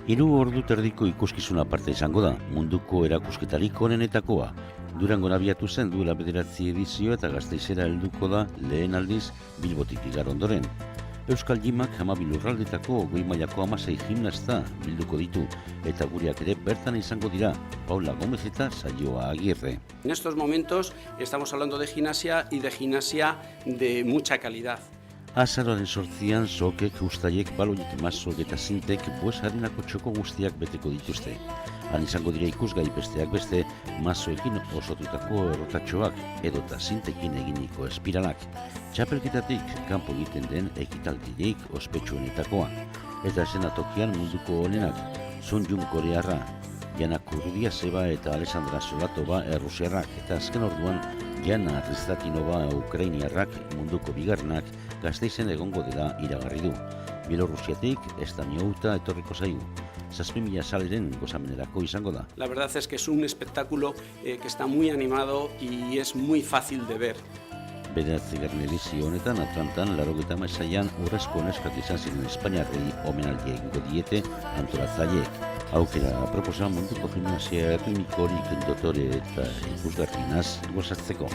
3 ordu terdiko ikuskizuna parte izango da, munduko erakusketarik onenetakoa. Durangon abiatu zen duela 9 edizio eta Gasteizera helduko da lehen aldiz Bilbotik igaro ondoren. Euskal Gimak 12 lurraldetako goi mailako 16 gimnasta bilduko ditu eta gureak ere bertan izango dira, Paula Gómez eta Saioa Agirre. En estos momentos estamos hablando de gimnasia y de gimnasia de mucha calidad. Azaroaren 8an sokek, ustaiek, baloiek, mazok eta zintek buesarenako txoko guztiak beteko dituzte. Han izango dira ikusgai besteak beste mazoekin osotutako errotatxoak edota zintekin eginiko espiralak. Txapelketatik kanpo egiten den ekitaldirik ospetsuenetakoa. Eta eszenatokian munduko onenak, Sun Jung korearra, Jana Kurdiaseva eta Alessandra Solatova errusiarrak eta azken orduan Jana Ristatinova ukrainiarrak munduko bigarrenak Gasteizen egongo dela iragarri du. Bielorrusiatik Estaniouta etorriko zaigu. 7.000 saleren gozamenerako izango da. La verdad es que es un espectáculo que está muy animado y es muy fácil de ver. 9. edizio honetan Atlantan 96an urrezko neskak izan ziren Espainiarrei omenaldia egingo diete antolatzaileek. Aukera proposa munduko gimnasia erritmikorik dotore eta ikusgarrienaz gozatzeko.